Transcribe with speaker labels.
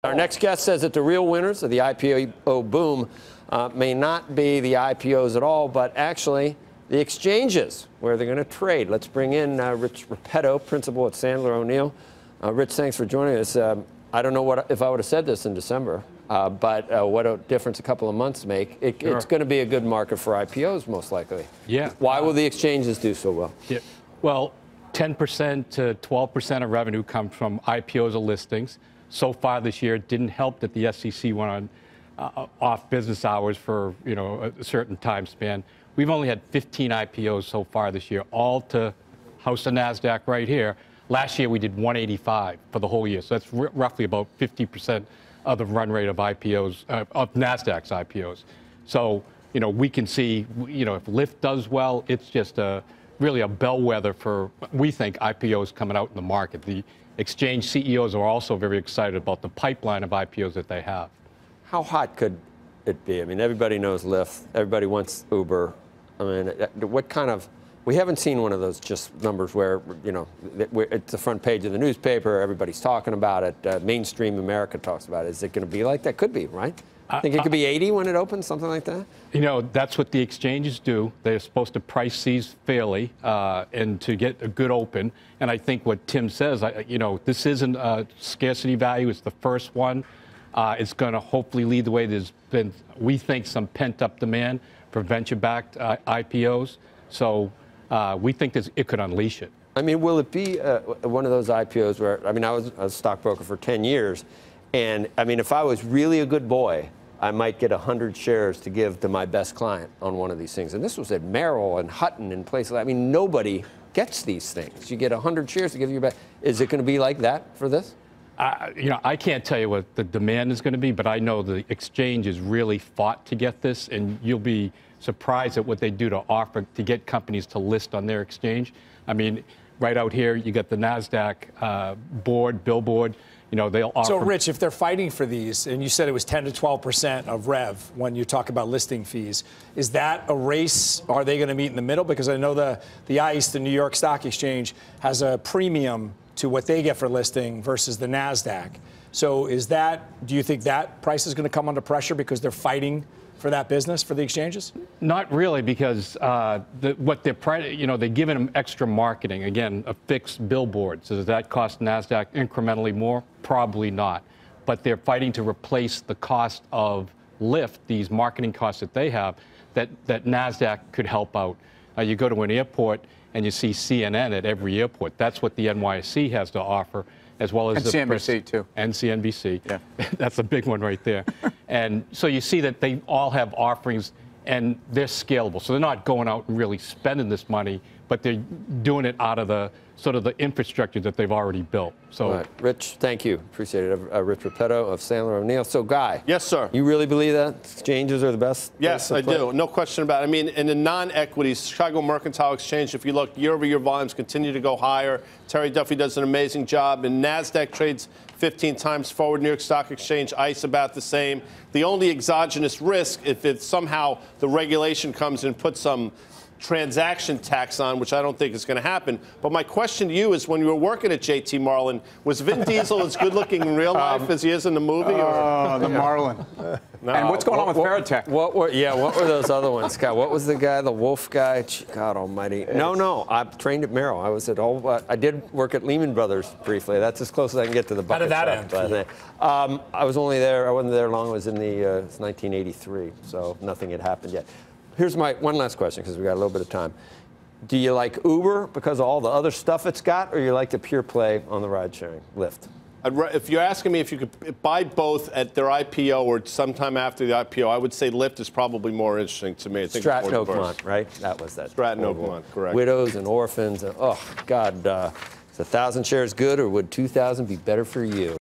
Speaker 1: Our next guest says that the real winners of the IPO boom may not be the IPOs at all, but actually the exchanges where they're going to trade. Let's bring in Rich Repetto, principal at Sandler O'Neill. Rich, thanks for joining us. I don't know if I would have said this in December, but what a difference a couple of months make. It's going to be a good market for IPOs, most likely.
Speaker 2: Yeah.
Speaker 1: Why will the exchanges do so well?
Speaker 2: Yeah. Well, 10% to 12% of revenue comes from IPOs or listings. So far this year, it didn't help that the SEC went on off business hours for a certain time span. We've only had 15 IPOs so far this year, all to house the NASDAQ right here. Last year we did 185 for the whole year, so that's roughly about 50% of the run rate of IPOs of NASDAQ's IPOs. So we can see if Lyft does well, it's just really a bellwether for, we think, IPOs coming out in the market. The exchange CEOs are also very excited about the pipeline of IPOs that they have.
Speaker 1: How hot could it be? I mean, everybody knows Lyft. Everybody wants Uber. I mean, what kind of, we haven't seen one of those just numbers where, it's the front page of the newspaper, everybody's talking about it, mainstream America talks about it. Is it going to be like that? Could be, right? I think it could be 80 when it opens, something like that?
Speaker 2: That's what the exchanges do. They're supposed to price these fairly and to get a good open. And I think what Tim says, this isn't a scarcity value. It's the first one. It's going to hopefully lead the way. There's been, we think, some pent-up demand for venture-backed IPOs. So we think it could unleash it. I
Speaker 1: mean, will it be one of those IPOs where, I mean, I was a stockbroker for 10 years. And, I mean, if I was really a good boy, I might get 100 shares to give to my best client on one of these things. And this was at Merrill and Hutton and places. I mean, nobody gets these things. You get 100 shares to give your best. Is it going to be like that for this?
Speaker 2: I can't tell you what the demand is going to be, but I know the exchanges really fought to get this, and you'll be surprised at what they do to offer to get companies to list on their exchange. I mean, right out here, you got the NASDAQ billboard. They'll offer.
Speaker 3: So, Rich, if they're fighting for these, and you said it was 10 to 12% of rev when you talk about listing fees, is that a race? Are they going to meet in the middle? Because I know the ICE, the New York Stock Exchange, has a premium to what they get for listing versus the NASDAQ. So do you think that price is going to come under pressure because they're fighting for that business for the exchanges?
Speaker 2: Not really, because what they're giving them extra marketing. Again, a fixed billboard. So does that cost NASDAQ incrementally more? Probably not. But they're fighting to replace the cost of Lyft, these marketing costs that they have, that NASDAQ could help out. You go to an airport and you see CNN at every airport. That's what the NYSE has to offer, as well as
Speaker 4: and CNBC too.
Speaker 2: And CNBC.
Speaker 4: Yeah.
Speaker 2: That's a big one right there. And so you see that they all have offerings, and they're scalable. So they're not going out and really spending this money, but they're doing it out of the sort of the infrastructure that they've already built. So,
Speaker 1: right. Rich, thank you. Appreciate it. Rich Repetto of Sandler O'Neill. So, Guy.
Speaker 5: Yes, sir.
Speaker 1: You really believe that exchanges are the best?
Speaker 5: Yes, I do. No question about it. I mean, in the non-equities, Chicago Mercantile Exchange, if you look, year-over-year volumes continue to go higher. Terry Duffy does an amazing job. And NASDAQ trades 15 times forward. New York Stock Exchange, ICE about the same. The only exogenous risk, if it's somehow the regulation comes and puts some transaction tax on, which I don't think is going to happen. But my question to you is, when you were working at JT Marlin, was Vin Diesel as good looking in real life as he is in the movie?
Speaker 4: Oh, the Marlin.
Speaker 5: No.
Speaker 4: And what's going on with Veritech?
Speaker 1: What were those other ones, Scott? What was the guy, the wolf guy? God almighty. No, I trained at Merrill. I was at I did work at Lehman Brothers briefly. That's as close as I can get to the bucket.
Speaker 3: How did that end?
Speaker 1: I was only there, I wasn't there long. I was in it's 1983, so nothing had happened yet. Here's my one last question, because we got a little bit of time. Do you like Uber because of all the other stuff it's got, or you like the pure play on the ride sharing, Lyft?
Speaker 5: If you're asking me if you could buy both at their IPO or sometime after the IPO, I would say Lyft is probably more interesting to me. I think
Speaker 1: Stratton Oakmont, right? That was that.
Speaker 5: Stratton Oakmont, correct.
Speaker 1: Widows and orphans. And, oh, God. Is 1,000 shares good, or would 2,000 be better for you?